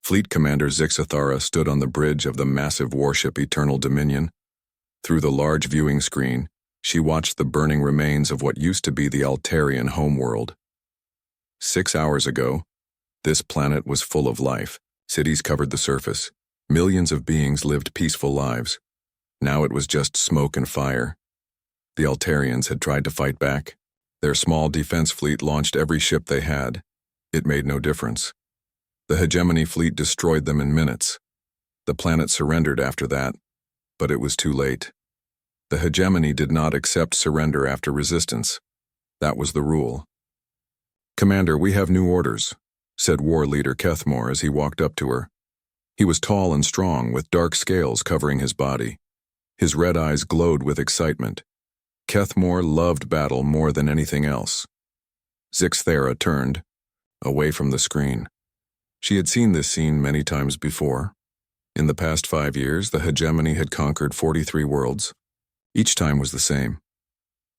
Fleet Commander Zixathara stood on the bridge of the massive warship Eternal Dominion. Through the large viewing screen, she watched the burning remains of what used to be the Altarian homeworld. 6 hours ago, this planet was full of life. Cities covered the surface. Millions of beings lived peaceful lives. Now it was just smoke and fire. The Altarians had tried to fight back. Their small defense fleet launched every ship they had. It made no difference. The hegemony fleet destroyed them in minutes. The planet surrendered after that, but it was too late. The hegemony did not accept surrender after resistance. That was the rule. "Commander, we have new orders," said War Leader Kethmore as he walked up to her. He was tall and strong, with dark scales covering his body. His red eyes glowed with excitement. Kethmore loved battle more than anything else. Zixathara turned, away from the screen. She had seen this scene many times before. In the past 5 years, the hegemony had conquered 43 worlds. Each time was the same.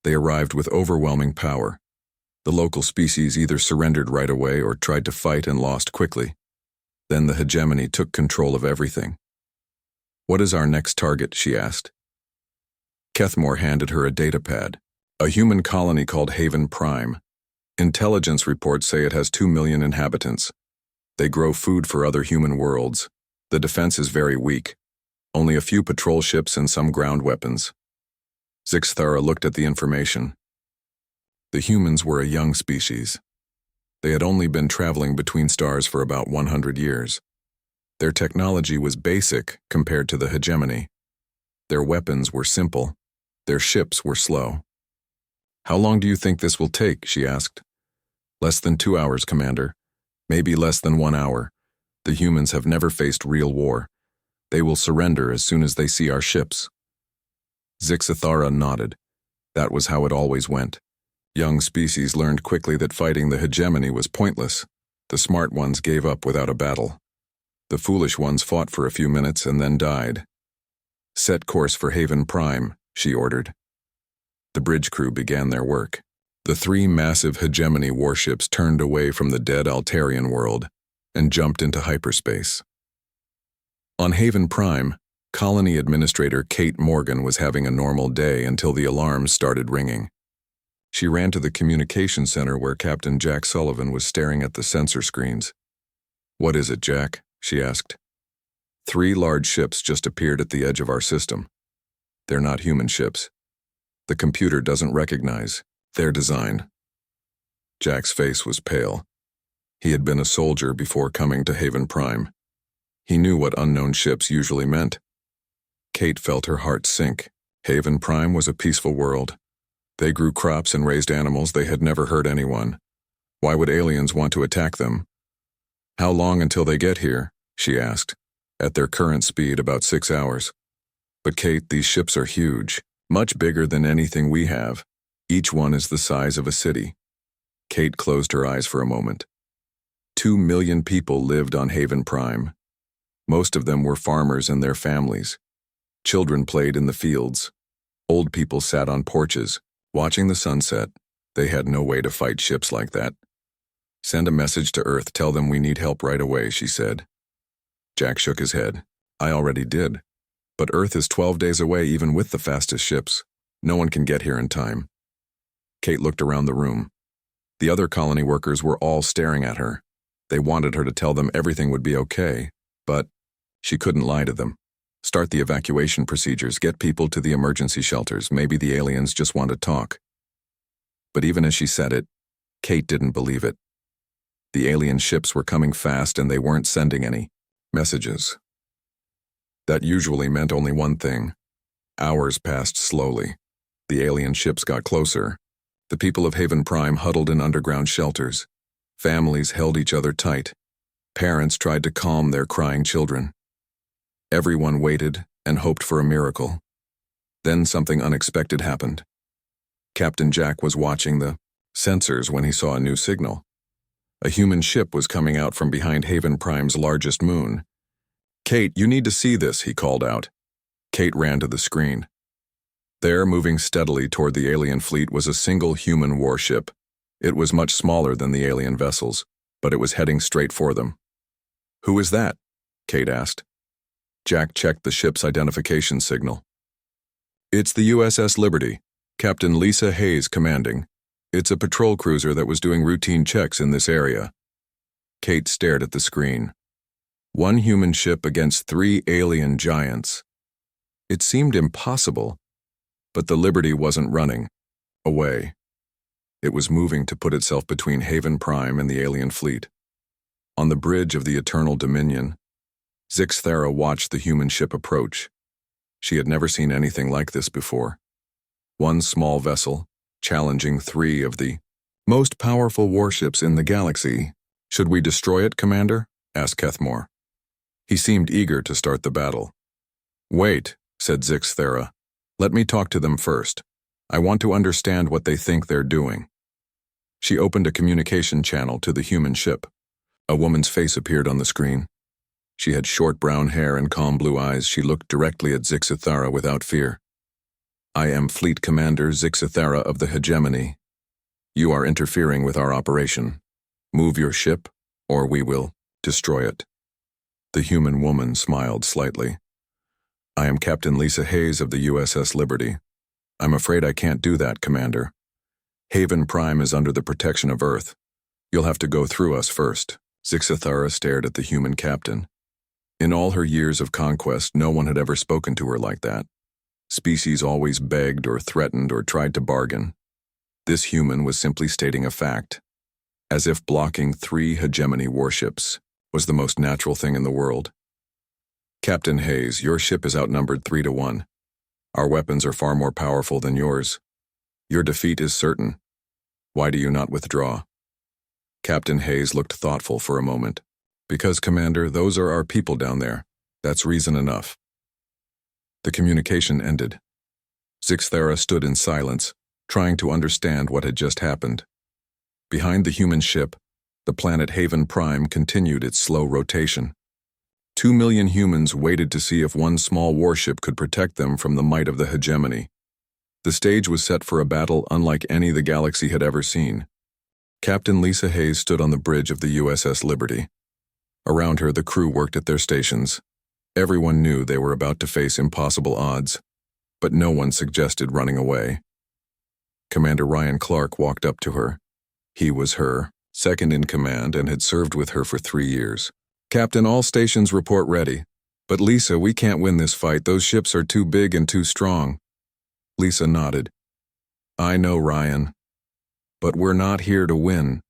They arrived with overwhelming power. The local species either surrendered right away or tried to fight and lost quickly. Then the hegemony took control of everything. "What is our next target?" she asked. Kethmore handed her a datapad. "A human colony called Haven Prime. Intelligence reports say it has 2 million inhabitants. They grow food for other human worlds. The defense is very weak. Only a few patrol ships and some ground weapons." Zixathara looked at the information. The humans were a young species. They had only been traveling between stars for about 100 years. Their technology was basic compared to the hegemony. Their weapons were simple. Their ships were slow. "How long do you think this will take?" she asked. "Less than 2 hours, Commander. Maybe less than 1 hour. The humans have never faced real war. They will surrender as soon as they see our ships." Zixathara nodded. That was how it always went. Young species learned quickly that fighting the hegemony was pointless. The smart ones gave up without a battle. The foolish ones fought for a few minutes and then died. "Set course for Haven Prime," she ordered. The bridge crew began their work. The 3 massive hegemony warships turned away from the dead Altarian world and jumped into hyperspace. On Haven Prime, Colony Administrator Kate Morgan was having a normal day until the alarms started ringing. She ran to the communication center where Captain Jack Sullivan was staring at the sensor screens. "What is it, Jack?" she asked. 3 large ships just appeared at the edge of our system. They're not human ships. The computer doesn't recognize their design." Jack's face was pale. He had been a soldier before coming to Haven Prime. He knew what unknown ships usually meant. Kate felt her heart sink. Haven Prime was a peaceful world. They grew crops and raised animals. They had never hurt anyone. Why would aliens want to attack them? "How long until they get here?" she asked. "At their current speed, about 6 hours. But Kate, these ships are huge, much bigger than anything we have. Each one is the size of a city." Kate closed her eyes for a moment. 2 million people lived on Haven Prime. Most of them were farmers and their families. Children played in the fields. Old people sat on porches, watching the sunset. They had no way to fight ships like that. "Send a message to Earth. Tell them we need help right away," she said. Jack shook his head. "I already did. But Earth is 12 days away even with the fastest ships. No one can get here in time." Kate looked around the room. The other colony workers were all staring at her. They wanted her to tell them everything would be okay, but she couldn't lie to them. "Start the evacuation procedures, get people to the emergency shelters. Maybe the aliens just want to talk." But even as she said it, Kate didn't believe it. The alien ships were coming fast and they weren't sending any messages. That usually meant only one thing. Hours passed slowly. The alien ships got closer. The people of Haven Prime huddled in underground shelters. Families held each other tight. Parents tried to calm their crying children. Everyone waited and hoped for a miracle. Then something unexpected happened. Captain Jack was watching the sensors when he saw a new signal. A human ship was coming out from behind Haven Prime's largest moon. "Kate, you need to see this," he called out. Kate ran to the screen. There, moving steadily toward the alien fleet, was a single human warship. It was much smaller than the alien vessels, but it was heading straight for them. "Who is that?" Kate asked. Jack checked the ship's identification signal. "It's the USS Liberty, Captain Lisa Hayes commanding. It's a patrol cruiser that was doing routine checks in this area." Kate stared at the screen. One human ship against 3 alien giants. It seemed impossible, but the Liberty wasn't running away. It was moving to put itself between Haven Prime and the alien fleet. On the bridge of the Eternal Dominion, Zixthera watched the human ship approach. She had never seen anything like this before. One small vessel, challenging 3 of the most powerful warships in the galaxy. "Should we destroy it, Commander?" asked Kethmore. He seemed eager to start the battle. "Wait," said Zixthera. "Let me talk to them first. I want to understand what they think they're doing." She opened a communication channel to the human ship. A woman's face appeared on the screen. She had short brown hair and calm blue eyes. She looked directly at Zixthera without fear. "I am Fleet Commander Zixthera of the Hegemony. You are interfering with our operation. Move your ship, or we will destroy it." The human woman smiled slightly. "I am Captain Lisa Hayes of the USS Liberty. I'm afraid I can't do that, Commander. Haven Prime is under the protection of Earth. You'll have to go through us first." Zixthera stared at the human captain. In all her years of conquest, no one had ever spoken to her like that. Species always begged or threatened or tried to bargain. This human was simply stating a fact, as if blocking 3 hegemony warships was the most natural thing in the world. "Captain Hayes, your ship is outnumbered 3-1. Our weapons are far more powerful than yours. Your defeat is certain. Why do you not withdraw?" Captain Hayes looked thoughtful for a moment. "Because, Commander, those are our people down there. That's reason enough." The communication ended. Zixthera stood in silence, trying to understand what had just happened. Behind the human ship, the planet Haven Prime continued its slow rotation. 2 million humans waited to see if one small warship could protect them from the might of the hegemony. The stage was set for a battle unlike any the galaxy had ever seen. Captain Lisa Hayes stood on the bridge of the USS Liberty. Around her, the crew worked at their stations. Everyone knew they were about to face impossible odds, but no one suggested running away. Commander Ryan Clark walked up to her. He was her second in command and had served with her for 3 years. "Captain, all stations report ready. But Lisa, we can't win this fight. Those ships are too big and too strong." Lisa nodded. "I know, Ryan. But we're not here to win.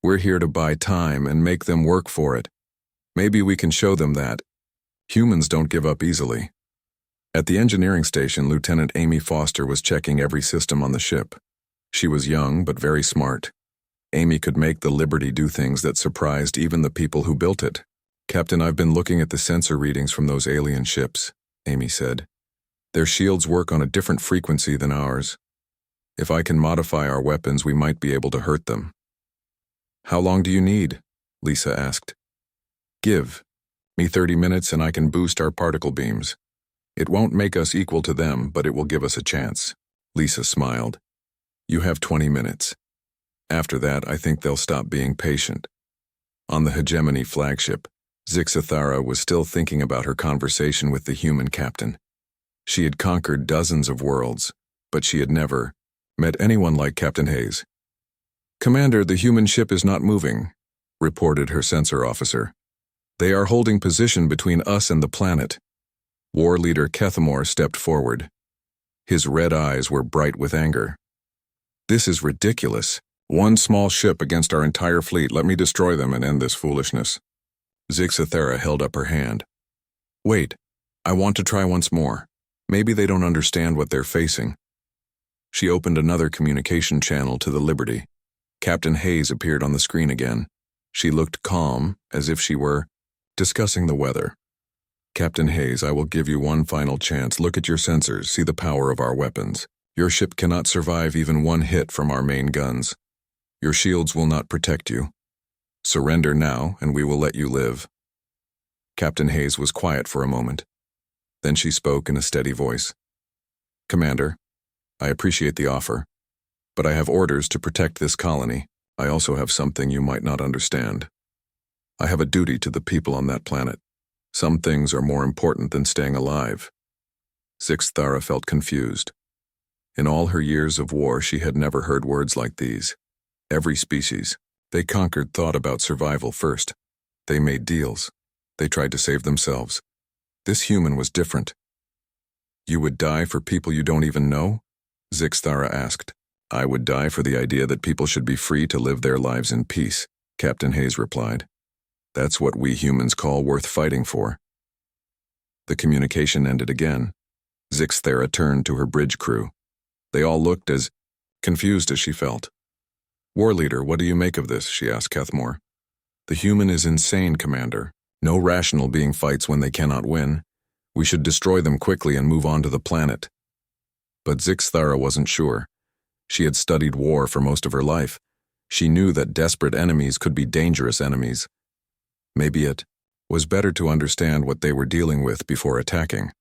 We're here to buy time and make them work for it. Maybe we can show them that. Humans don't give up easily." At the engineering station, Lieutenant Amy Foster was checking every system on the ship. She was young but very smart. Amy could make the Liberty do things that surprised even the people who built it. "Captain, I've been looking at the sensor readings from those alien ships," Amy said. "Their shields work on a different frequency than ours. If I can modify our weapons, we might be able to hurt them." "How long do you need?" Lisa asked. "Give me 30 minutes and I can boost our particle beams. It won't make us equal to them, but it will give us a chance." Lisa smiled. "You have 20 minutes. After that, I think they'll stop being patient." On the Hegemony flagship, Zixthera was still thinking about her conversation with the human captain. She had conquered dozens of worlds, but she had never met anyone like Captain Hayes. "Commander, the human ship is not moving," reported her sensor officer. "They are holding position between us and the planet." War Leader Kethmore stepped forward. His red eyes were bright with anger. "This is ridiculous. One small ship against our entire fleet. Let me destroy them and end this foolishness." Zixthera held up her hand. "Wait, I want to try once more. Maybe they don't understand what they're facing." She opened another communication channel to the Liberty. Captain Hayes appeared on the screen again. She looked calm, as if she were discussing the weather. "Captain Hayes, I will give you one final chance. Look at your sensors. See the power of our weapons. Your ship cannot survive even one hit from our main guns. Your shields will not protect you. Surrender now, and we will let you live." Captain Hayes was quiet for a moment. Then she spoke in a steady voice. "Commander, I appreciate the offer, but I have orders to protect this colony. I also have something you might not understand." I have a duty to the people on that planet. Some things are more important than staying alive. Zixthara felt confused. In all her years of war, she had never heard words like these. Every species they conquered thought about survival first. They made deals. They tried to save themselves. This human was different. You would die for people you don't even know? Zixthara asked. I would die for the idea that people should be free to live their lives in peace, Captain Hayes replied. That's what we humans call worth fighting for. The communication ended again. Zixthara turned to her bridge crew. They all looked as confused as she felt. War leader, what do you make of this? She asked Kethmore. The human is insane, Commander. No rational being fights when they cannot win. We should destroy them quickly and move on to the planet. But Zixthara wasn't sure. She had studied war for most of her life. She knew that desperate enemies could be dangerous enemies. Maybe it was better to understand what they were dealing with before attacking.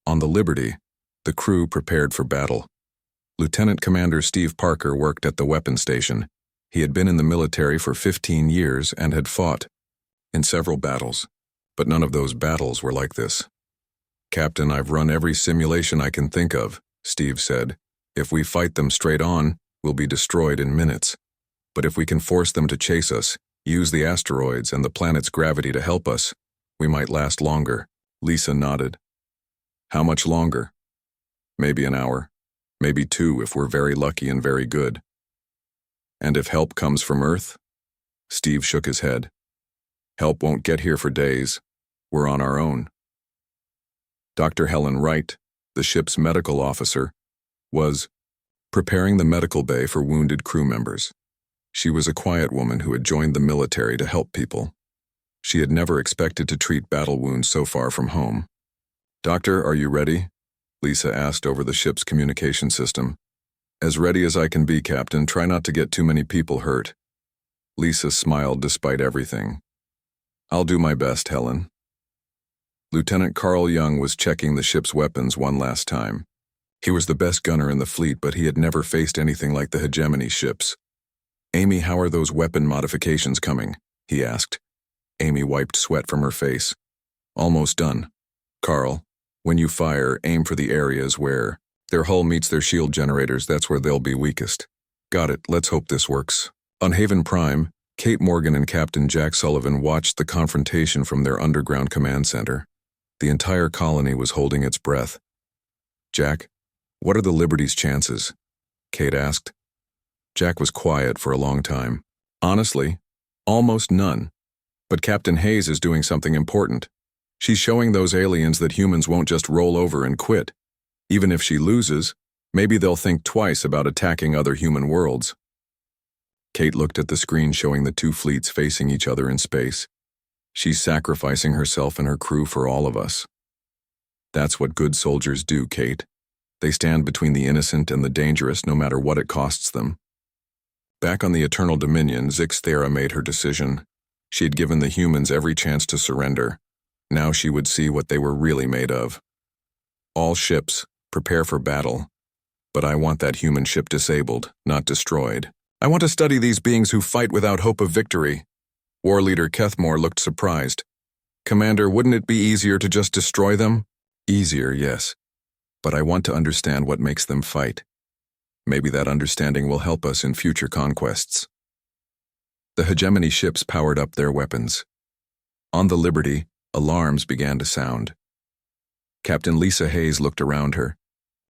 On the Liberty, the crew prepared for battle. Lieutenant Commander Steve Parker worked at the weapons station. He had been in the military for 15 years and had fought in several battles, but none of those battles were like this. Captain, I've run every simulation I can think of, Steve said. If we fight them straight on, we'll be destroyed in minutes. But if we can force them to chase us, use the asteroids and the planet's gravity to help us, we might last longer. Lisa nodded. How much longer? Maybe an hour. Maybe 2 if we're very lucky and very good. And if help comes from Earth? Steve shook his head. Help won't get here for days. We're on our own. Dr. Helen Wright, the ship's medical officer, was preparing the medical bay for wounded crew members. She was a quiet woman who had joined the military to help people. She had never expected to treat battle wounds so far from home. Doctor, are you ready? Lisa asked over the ship's communication system. As ready as I can be, Captain. Try not to get too many people hurt. Lisa smiled despite everything. I'll do my best, Helen. Lieutenant Carl Young was checking the ship's weapons one last time. He was the best gunner in the fleet, but he had never faced anything like the hegemony ships. Amy, how are those weapon modifications coming? He asked. Amy wiped sweat from her face. Almost done. Carl, when you fire, aim for the areas where their hull meets their shield generators. That's where they'll be weakest. Got it. Let's hope this works. On Haven Prime, Kate Morgan and Captain Jack Sullivan watched the confrontation from their underground command center. The entire colony was holding its breath. Jack, what are the Liberty's chances? Kate asked. Jack was quiet for a long time. Honestly, almost none. But Captain Hayes is doing something important. She's showing those aliens that humans won't just roll over and quit. Even if she loses, maybe they'll think twice about attacking other human worlds. Kate looked at the screen showing the 2 fleets facing each other in space. She's sacrificing herself and her crew for all of us. That's what good soldiers do, Kate. They stand between the innocent and the dangerous no matter what it costs them. Back on the Eternal Dominion, Zixthara made her decision. She had given the humans every chance to surrender. Now she would see what they were really made of. All ships, prepare for battle. But I want that human ship disabled, not destroyed. I want to study these beings who fight without hope of victory. War leader Kethmore looked surprised. Commander, wouldn't it be easier to just destroy them? Easier, yes. But I want to understand what makes them fight. Maybe that understanding will help us in future conquests. The hegemony ships powered up their weapons. On the Liberty, alarms began to sound. Captain Lisa Hayes looked around her.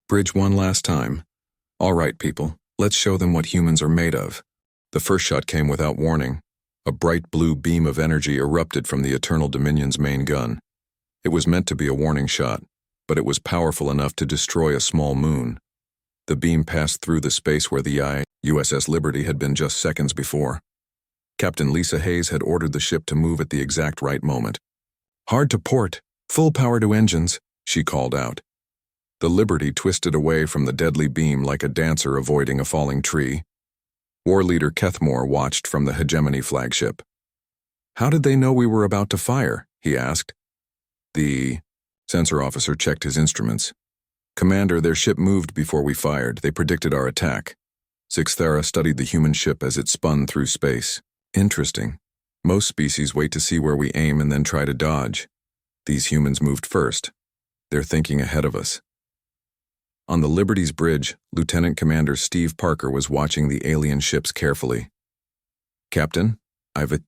Bridge one last time. All right, people, let's show them what humans are made of. The first shot came without warning. A bright blue beam of energy erupted from the Eternal Dominion's main gun. It was meant to be a warning shot, but it was powerful enough to destroy a small moon. The beam passed through the space where the USS Liberty had been just seconds before. Captain Lisa Hayes had ordered the ship to move at the exact right moment. Hard to port, full power to engines, she called out. The Liberty twisted away from the deadly beam like a dancer avoiding a falling tree. War leader Kethmore watched from the hegemony flagship. How did they know we were about to fire? He asked. The sensor officer checked his instruments. Commander, their ship moved before we fired. They predicted our attack. Zixthara studied the human ship as it spun through space. Interesting. Most species wait to see where we aim and then try to dodge. These humans moved first. They're thinking ahead of us. On the Liberty's bridge, Lieutenant Commander Steve Parker was watching the alien ships carefully. "Captain, I've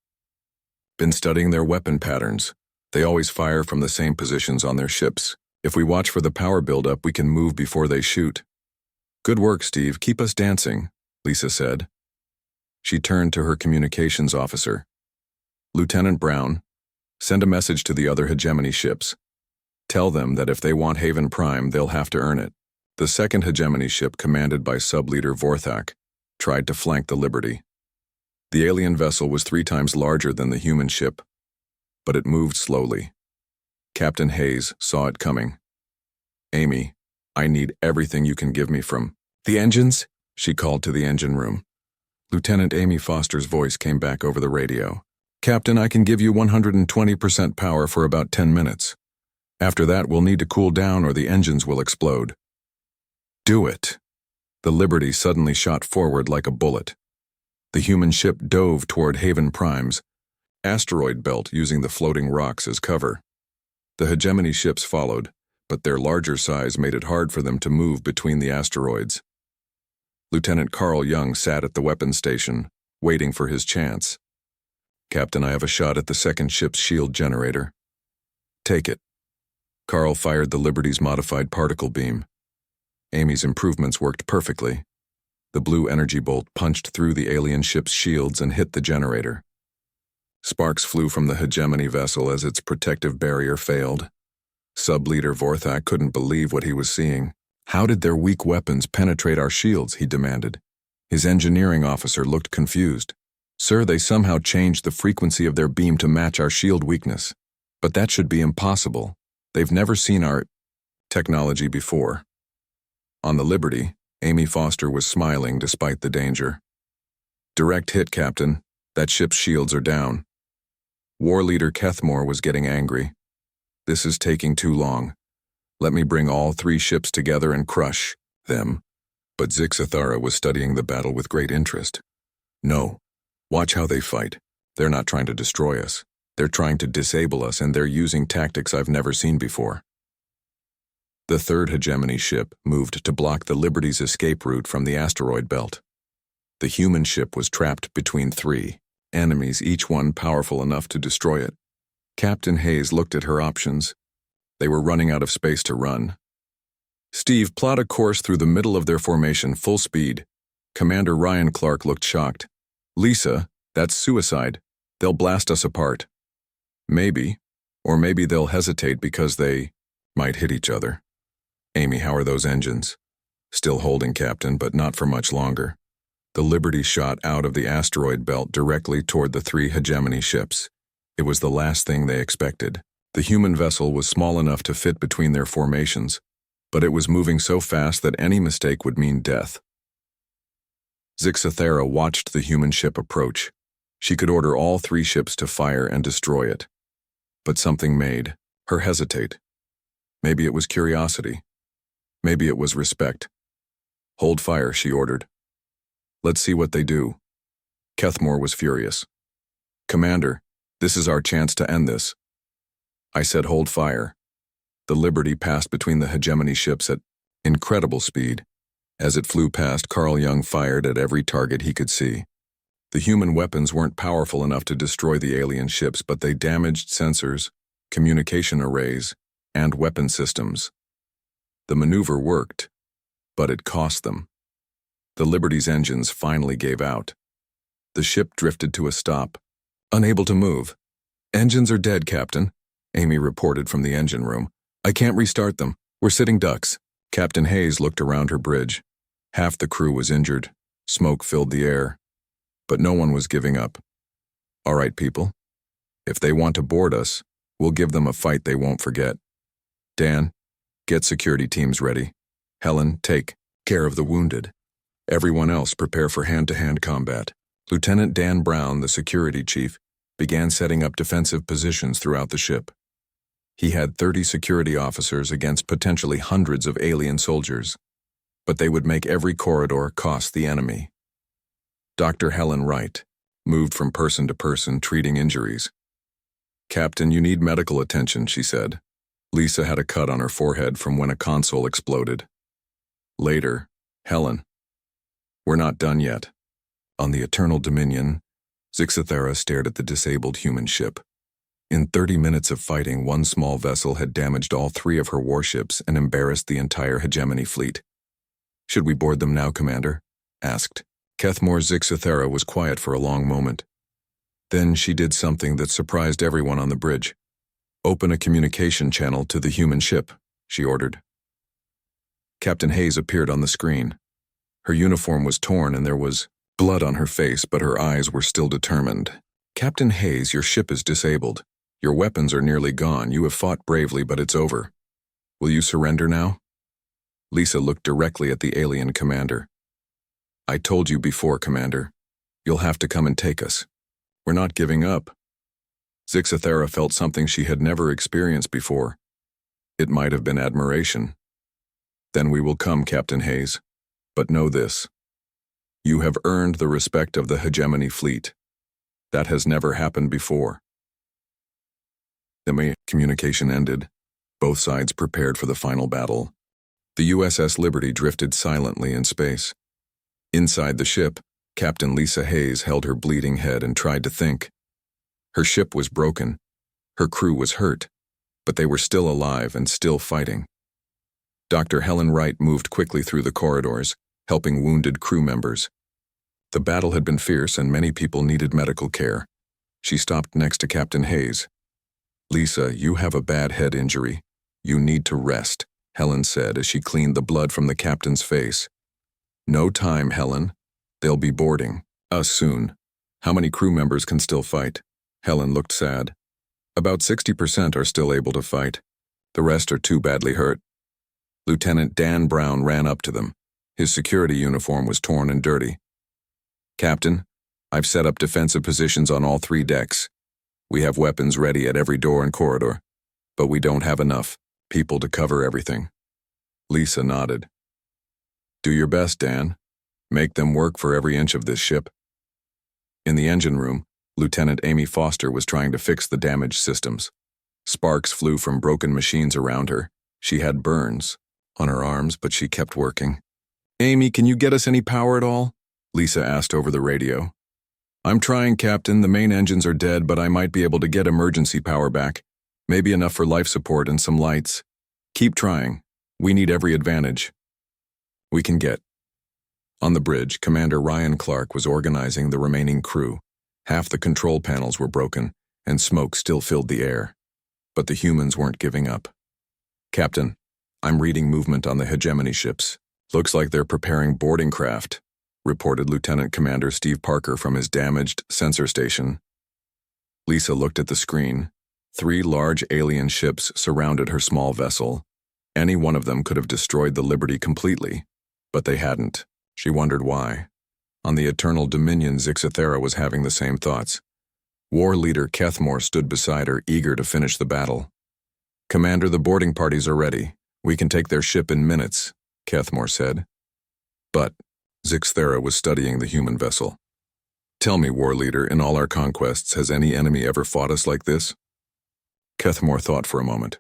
been studying their weapon patterns. They always fire from the same positions on their ships. If we watch for the power buildup, we can move before they shoot." "Good work, Steve. Keep us dancing," Lisa said. She turned to her communications officer. "Lieutenant Brown, send a message to the other hegemony ships. Tell them that if they want Haven Prime, they'll have to earn it." The second hegemony ship, commanded by Sub-Leader Vorthak, tried to flank the Liberty. The alien vessel was 3 times larger than the human ship, but it moved slowly. Captain Hayes saw it coming. "Amy, I need everything you can give me from the engines," she called to the engine room. Lieutenant Amy Foster's voice came back over the radio. "Captain, I can give you 120% power for about 10 minutes. After that, we'll need to cool down or the engines will explode." "Do it." The Liberty suddenly shot forward like a bullet. The human ship dove toward Haven Prime's asteroid belt using the floating rocks as cover. The hegemony ships followed, but their larger size made it hard for them to move between the asteroids. Lieutenant Carl Young sat at the weapons station, waiting for his chance. "Captain, I have a shot at the second ship's shield generator." "Take it." Carl fired the Liberty's modified particle beam. Amy's improvements worked perfectly. The blue energy bolt punched through the alien ship's shields and hit the generator. Sparks flew from the hegemony vessel as its protective barrier failed. Sub-Leader Vorthak couldn't believe what he was seeing. "How did their weak weapons penetrate our shields?" he demanded. His engineering officer looked confused. "Sir, they somehow changed the frequency of their beam to match our shield weakness. But that should be impossible. They've never seen our technology before." On the Liberty, Amy Foster was smiling despite the danger. "Direct hit, Captain. That ship's shields are down." War Leader Kethmore was getting angry. "This is taking too long. Let me bring all 3 ships together and crush them." But Zixathara was studying the battle with great interest. "No. Watch how they fight. They're not trying to destroy us. They're trying to disable us, and they're using tactics I've never seen before." The third hegemony ship moved to block the Liberty's escape route from the asteroid belt. The human ship was trapped between 3 enemies, each one powerful enough to destroy it. Captain Hayes looked at her options. They were running out of space to run. "Steve, plot a course through the middle of their formation, full speed." Commander Ryan Clark looked shocked. "Lisa, that's suicide. They'll blast us apart." "Maybe. Or maybe they'll hesitate because they might hit each other." "Amy, how are those engines?" "Still holding, Captain, but not for much longer." The Liberty shot out of the asteroid belt directly toward the 3 hegemony ships. It was the last thing they expected. The human vessel was small enough to fit between their formations, but it was moving so fast that any mistake would mean death. Zixathara watched the human ship approach. She could order all 3 ships to fire and destroy it. But something made her hesitate. Maybe it was curiosity. Maybe it was respect. "Hold fire," she ordered. "Let's see what they do." Kethmore was furious. "Commander, this is our chance to end this." "I said hold fire." The Liberty passed between the hegemony ships at incredible speed. As it flew past, Carl Young fired at every target he could see. The human weapons weren't powerful enough to destroy the alien ships, but they damaged sensors, communication arrays, and weapon systems. The maneuver worked, but it cost them. The Liberty's engines finally gave out. The ship drifted to a stop, unable to move. "Engines are dead, Captain," Amy reported from the engine room. "I can't restart them. We're sitting ducks." Captain Hayes looked around her bridge. Half the crew was injured. Smoke filled the air. But no one was giving up. "All right, people. If they want to board us, we'll give them a fight they won't forget. Dan, get security teams ready. Helen, take care of the wounded. Everyone else prepare for hand-to-hand combat." Lieutenant Dan Brown, the security chief, began setting up defensive positions throughout the ship. He had 30 security officers against potentially hundreds of alien soldiers, but they would make every corridor cost the enemy. Dr. Helen Wright, moved from person to person, treating injuries. "Captain, you need medical attention," she said. Lisa had a cut on her forehead from when a console exploded. Later, Helen. "We're not done yet." On the Eternal Dominion, Zixathera stared at the disabled human ship. In 30 minutes of fighting, one small vessel had damaged all 3 of her warships and embarrassed the entire hegemony fleet. "Should we board them now, Commander?" asked. Kethmore Zixathera was quiet for a long moment. Then she did something that surprised everyone on the bridge. "Open a communication channel to the human ship," she ordered. Captain Hayes appeared on the screen. Her uniform was torn and there was blood on her face, but her eyes were still determined. "Captain Hayes, your ship is disabled. Your weapons are nearly gone. You have fought bravely, but it's over. Will you surrender now?" Lisa looked directly at the alien commander. "I told you before, Commander. You'll have to come and take us. We're not giving up." Zixathera felt something she had never experienced before. It might have been admiration. "Then we will come, Captain Hayes. But know this. You have earned the respect of the hegemony fleet. That has never happened before." The communication ended. Both sides prepared for the final battle. The USS Liberty drifted silently in space. Inside the ship, Captain Lisa Hayes held her bleeding head and tried to think. Her ship was broken. Her crew was hurt. But they were still alive and still fighting. Dr. Helen Wright moved quickly through the corridors, helping wounded crew members. The battle had been fierce and many people needed medical care. She stopped next to Captain Hayes. "Lisa, you have a bad head injury. You need to rest," Helen said as she cleaned the blood from the captain's face. "No time, Helen. They'll be boarding us soon. How many crew members can still fight?" Helen looked sad. "About 60% are still able to fight. The rest are too badly hurt." Lieutenant Dan Brown ran up to them. His security uniform was torn and dirty. "Captain, I've set up defensive positions on all 3 decks. We have weapons ready at every door and corridor, but we don't have enough people to cover everything." Lisa nodded. "Do your best, Dan. Make them work for every inch of this ship." In the engine room, Lieutenant Amy Foster was trying to fix the damaged systems. Sparks flew from broken machines around her. She had burns on her arms, but she kept working. "Amy, can you get us any power at all?" Lisa asked over the radio. "I'm trying, Captain. The main engines are dead, but I might be able to get emergency power back. Maybe enough for life support and some lights. Keep trying. We need every advantage we can get." On the bridge, Commander Ryan Clark was organizing the remaining crew. Half the control panels were broken, and smoke still filled the air. But the humans weren't giving up. "Captain, I'm reading movement on the hegemony ships. Looks like they're preparing boarding craft," reported Lieutenant Commander Steve Parker from his damaged sensor station. Lisa looked at the screen. 3 large alien ships surrounded her small vessel. Any one of them could have destroyed the Liberty completely, but they hadn't. She wondered why. On the Eternal Dominion, Zixathera was having the same thoughts. War leader Kethmore stood beside her, eager to finish the battle. "Commander, the boarding parties are ready. We can take their ship in minutes," Kethmore said. But Zixathera was studying the human vessel. "Tell me, war leader, in all our conquests, has any enemy ever fought us like this?" Kethmore thought for a moment.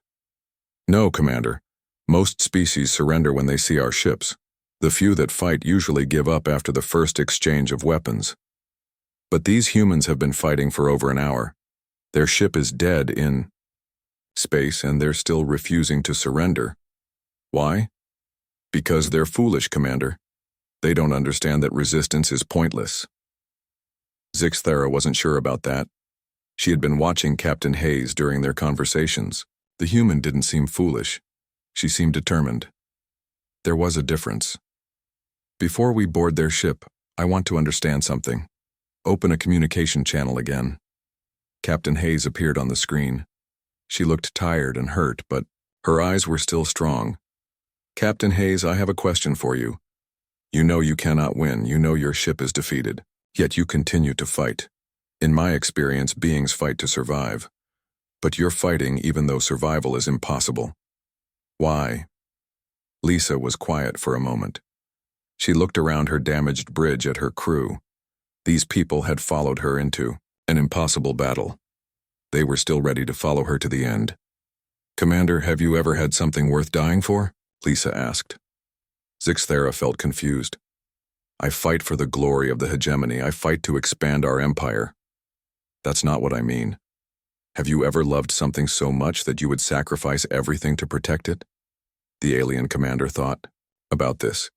"No, Commander. Most species surrender when they see our ships. The few that fight usually give up after the first exchange of weapons. But these humans have been fighting for over an hour. Their ship is dead in space and they're still refusing to surrender. Why? Because they're foolish, Commander. They don't understand that resistance is pointless." Zixathera wasn't sure about that. She had been watching Captain Hayes during their conversations. The human didn't seem foolish. She seemed determined. There was a difference. "Before we board their ship, I want to understand something. Open a communication channel again." Captain Hayes appeared on the screen. She looked tired and hurt, but her eyes were still strong. "Captain Hayes, I have a question for you. You know you cannot win. You know your ship is defeated. Yet you continue to fight. In my experience, beings fight to survive. But you're fighting even though survival is impossible. Why?" Lisa was quiet for a moment. She looked around her damaged bridge at her crew. These people had followed her into an impossible battle. They were still ready to follow her to the end. "Commander, have you ever had something worth dying for?" Lisa asked. Zixthera felt confused. "I fight for the glory of the hegemony. I fight to expand our empire." "That's not what I mean. Have you ever loved something so much that you would sacrifice everything to protect it?" The alien commander thought about this.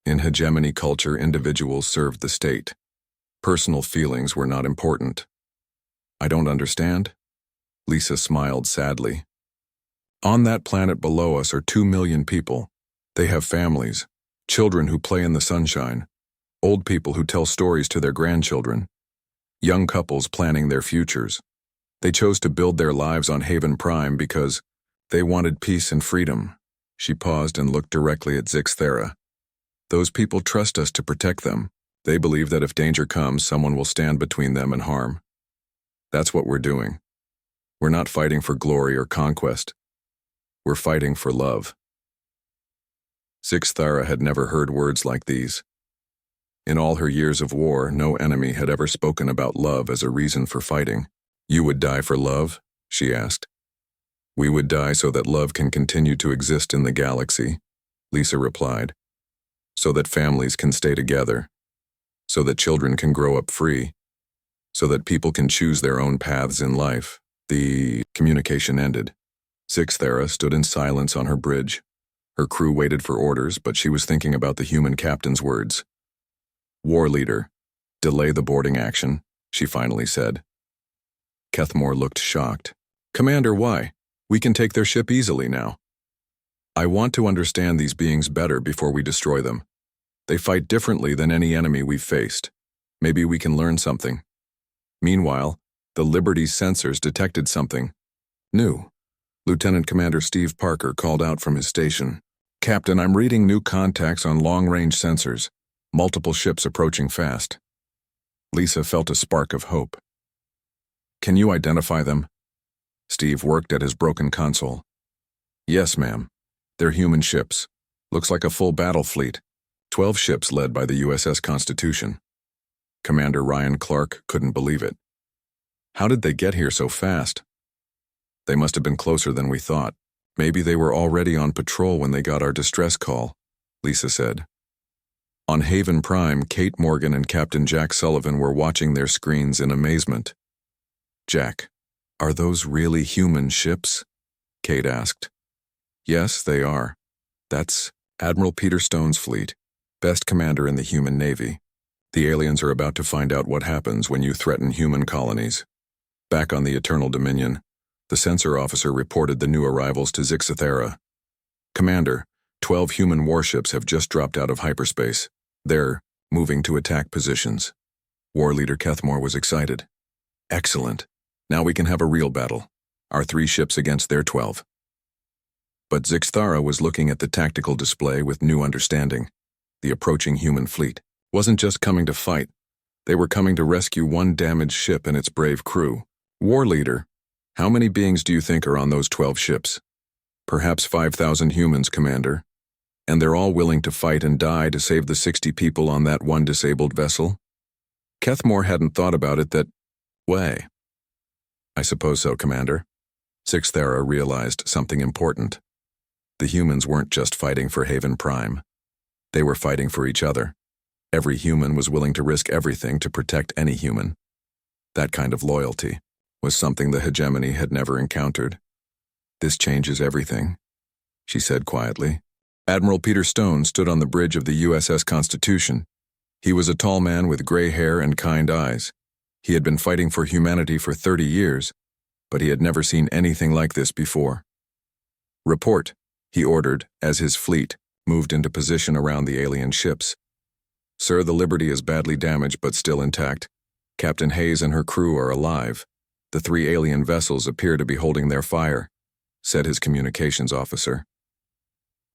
In hegemony culture, individuals served the state. Personal feelings were not important. "I don't understand." Lisa smiled sadly. "On that planet below us are 2 million people. They have families, children who play in the sunshine, old people who tell stories to their grandchildren, young couples planning their futures. They chose to build their lives on Haven Prime because they wanted peace and freedom." She paused and looked directly at Zixthera. "Those people trust us to protect them. They believe that if danger comes, someone will stand between them and harm. That's what we're doing. We're not fighting for glory or conquest. We're fighting for love." Zixthera had never heard words like these. In all her years of war, no enemy had ever spoken about love as a reason for fighting. "You would die for love?" she asked. "We would die so that love can continue to exist in the galaxy," Lisa replied. "So that families can stay together. So that children can grow up free. So that people can choose their own paths in life." The communication ended. Zixthera stood in silence on her bridge. Her crew waited for orders, but she was thinking about the human captain's words. "War leader, delay the boarding action," she finally said. Kethmore looked shocked. "Commander, why? We can take their ship easily now." "I want to understand these beings better before we destroy them. They fight differently than any enemy we've faced. Maybe we can learn something." Meanwhile, the Liberty's sensors detected something new. Lieutenant Commander Steve Parker called out from his station. "Captain, I'm reading new contacts on long-range sensors. Multiple ships approaching fast." Lisa felt a spark of hope. "Can you identify them?" Steve worked at his broken console. "Yes, ma'am. They're human ships. Looks like a full battle fleet. 12 ships led by the USS Constitution." Commander Ryan Clark couldn't believe it. "How did they get here so fast?" "They must have been closer than we thought. Maybe they were already on patrol when they got our distress call," Lisa said. On Haven Prime, Kate Morgan and Captain Jack Sullivan were watching their screens in amazement. "Jack, are those really human ships?" Kate asked. "Yes, they are. That's Admiral Peter Stone's fleet, best commander in the human navy. The aliens are about to find out what happens when you threaten human colonies." Back on the Eternal Dominion, the sensor officer reported the new arrivals to Zixthera. "Commander, 12 human warships have just dropped out of hyperspace. They're moving to attack positions." War Leader Kethmore was excited. "Excellent. Now we can have a real battle. Our 3 ships against their 12. But Zixthera was looking at the tactical display with new understanding. The approaching human fleet wasn't just coming to fight. They were coming to rescue one damaged ship and its brave crew. "War Leader, how many beings do you think are on those 12 ships?" "Perhaps 5,000 humans, Commander. And they're all willing to fight and die to save the 60 people on that one disabled vessel?" Kethmore hadn't thought about it that way. "I suppose so, Commander." Zixthera realized something important. The humans weren't just fighting for Haven Prime. They were fighting for each other. Every human was willing to risk everything to protect any human. That kind of loyalty was something the hegemony had never encountered. "This changes everything," she said quietly. Admiral Peter Stone stood on the bridge of the USS Constitution. He was a tall man with gray hair and kind eyes. He had been fighting for humanity for 30 years, but he had never seen anything like this before. "Report," he ordered as his fleet moved into position around the alien ships. "Sir, the Liberty is badly damaged but still intact. Captain Hayes and her crew are alive. The 3 alien vessels appear to be holding their fire," said his communications officer.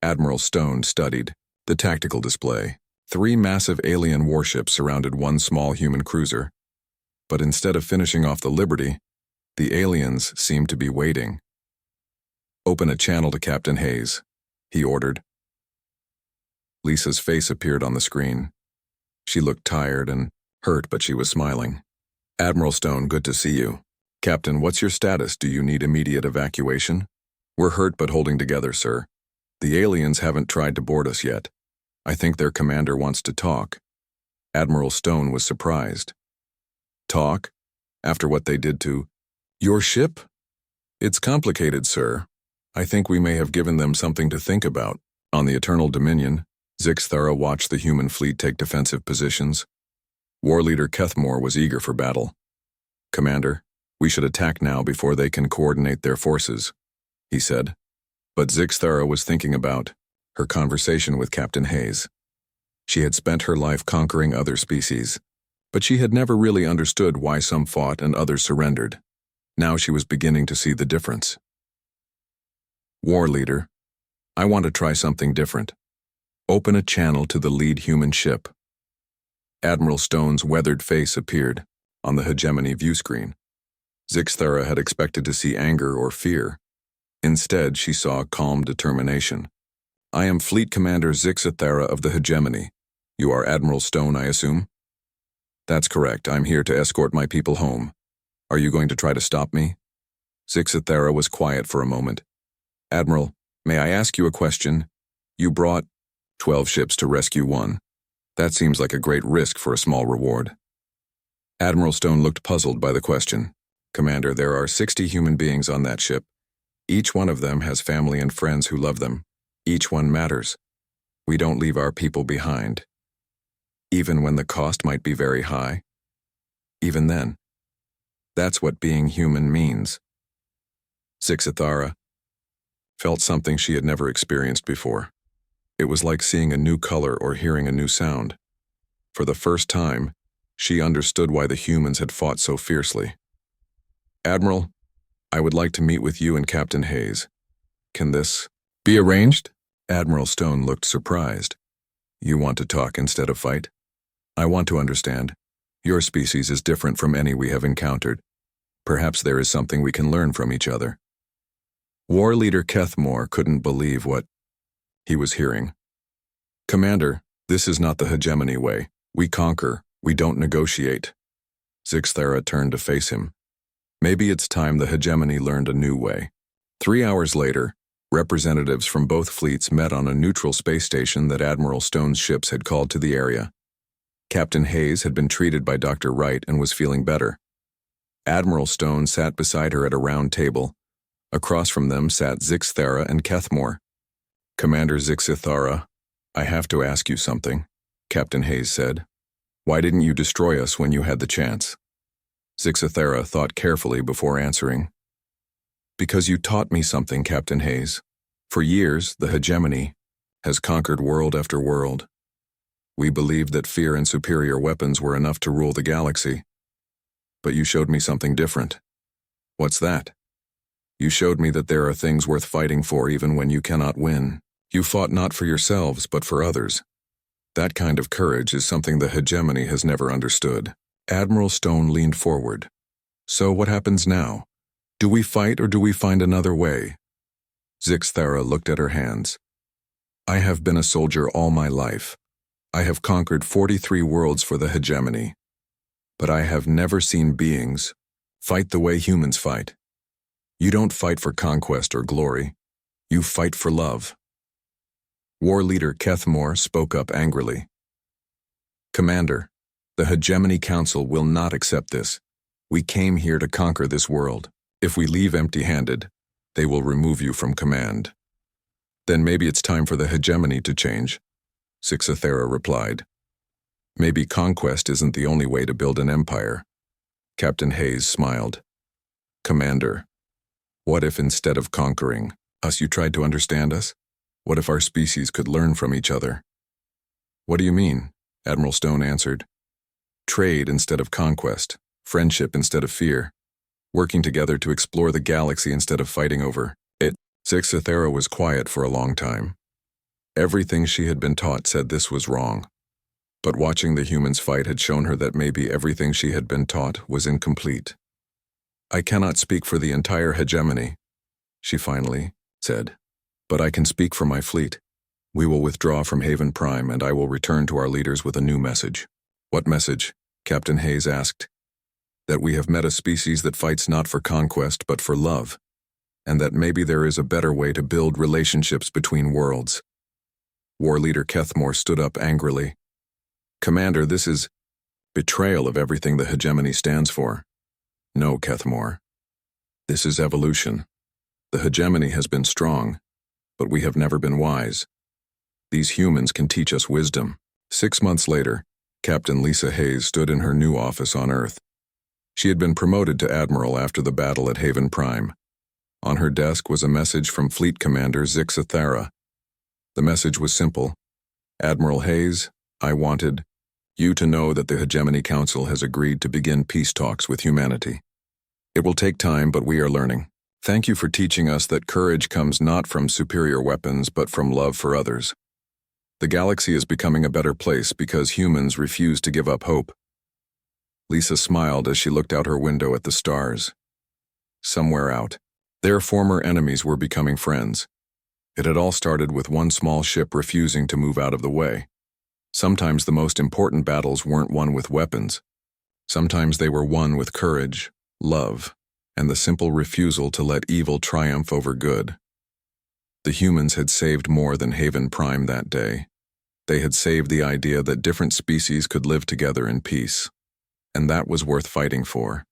Admiral Stone studied the tactical display. 3 massive alien warships surrounded one small human cruiser. But instead of finishing off the Liberty, the aliens seemed to be waiting. "Open a channel to Captain Hayes," he ordered. Lisa's face appeared on the screen. She looked tired and hurt, but she was smiling. Admiral Stone, good to see you. Captain, what's your status? Do you need immediate evacuation? We're hurt but holding together, sir. The aliens haven't tried to board us yet. I think their commander wants to talk. Admiral Stone was surprised. Talk? After what they did to your ship? It's complicated, sir. I think we may have given them something to think about. On the Eternal Dominion, Zixthara watched the human fleet take defensive positions. War leader Kethmore was eager for battle. Commander, we should attack now before they can coordinate their forces, he said. But Zixthara was thinking about her conversation with Captain Hayes. She had spent her life conquering other species, but she had never really understood why some fought and others surrendered. Now she was beginning to see the difference. War leader, I want to try something different. Open a channel to the lead human ship. Admiral Stone's weathered face appeared on the hegemony view screen. Zixthara had expected to see anger or fear. Instead, she saw calm determination. I am Fleet Commander Zixthara of the hegemony. You are Admiral Stone, I assume? That's correct. I'm here to escort my people home. Are you going to try to stop me? Zixthara was quiet for a moment. Admiral, may I ask you a question? You brought 12 ships to rescue one. That seems like a great risk for a small reward. Admiral Stone looked puzzled by the question. Commander, there are 60 human beings on that ship. Each one of them has family and friends who love them. Each one matters. We don't leave our people behind. Even when the cost might be very high. Even then. That's what being human means. Zixthara felt something she had never experienced before. It was like seeing a new color or hearing a new sound. For the first time, she understood why the humans had fought so fiercely. Admiral, I would like to meet with you and Captain Hayes. Can this be arranged? Admiral Stone looked surprised. You want to talk instead of fight? I want to understand. Your species is different from any we have encountered. Perhaps there is something we can learn from each other. War leader Kethmore couldn't believe what he was hearing. Commander, this is not the hegemony way. We conquer, we don't negotiate. Zixthara turned to face him. Maybe it's time the hegemony learned a new way. 3 hours later, representatives from both fleets met on a neutral space station that Admiral Stone's ships had called to the area. Captain Hayes had been treated by Dr. Wright and was feeling better. Admiral Stone sat beside her at a round table. Across from them sat Zixthara and Kethmore. Commander Zixthara, I have to ask you something, Captain Hayes said. Why didn't you destroy us when you had the chance? Zixthara thought carefully before answering. Because you taught me something, Captain Hayes. For years, the hegemony has conquered world after world. We believed that fear and superior weapons were enough to rule the galaxy. But you showed me something different. What's that? You showed me that there are things worth fighting for even when you cannot win. You fought not for yourselves, but for others. That kind of courage is something the hegemony has never understood. Admiral Stone leaned forward. So what happens now? Do we fight or do we find another way? Zixthara looked at her hands. I have been a soldier all my life. I have conquered 43 worlds for the hegemony. But I have never seen beings fight the way humans fight. You don't fight for conquest or glory. You fight for love. War leader Kethmore spoke up angrily. Commander, the Hegemony Council will not accept this. We came here to conquer this world. If we leave empty-handed, they will remove you from command. Then maybe it's time for the hegemony to change, Zixthara replied. Maybe conquest isn't the only way to build an empire. Captain Hayes smiled. Commander, what if instead of conquering us you tried to understand us? What if our species could learn from each other? What do you mean? Admiral Stone answered. Trade instead of conquest, friendship instead of fear, working together to explore the galaxy instead of fighting over it. Zixthara was quiet for a long time. Everything she had been taught said this was wrong. But watching the humans fight had shown her that maybe everything she had been taught was incomplete. I cannot speak for the entire hegemony, she finally said. But I can speak for my fleet. We will withdraw from Haven Prime and I will return to our leaders with a new message. What message? Captain Hayes asked. That we have met a species that fights not for conquest but for love, and that maybe there is a better way to build relationships between worlds. War Leader Kethmore stood up angrily. Commander, this is betrayal of everything the hegemony stands for. No, Kethmore. This is evolution. The hegemony has been strong, but we have never been wise. These humans can teach us wisdom. 6 months later, Captain Lisa Hayes stood in her new office on Earth. She had been promoted to Admiral after the battle at Haven Prime. On her desk was a message from Fleet Commander Zix Athara. The message was simple. Admiral Hayes, I wanted you to know that the Hegemony Council has agreed to begin peace talks with humanity. It will take time, but we are learning. Thank you for teaching us that courage comes not from superior weapons, but from love for others. The galaxy is becoming a better place because humans refuse to give up hope. Lisa smiled as she looked out her window at the stars. Somewhere out, their former enemies were becoming friends. It had all started with one small ship refusing to move out of the way. Sometimes the most important battles weren't won with weapons. Sometimes they were won with courage, love, and the simple refusal to let evil triumph over good. The humans had saved more than Haven Prime that day. They had saved the idea that different species could live together in peace. And that was worth fighting for.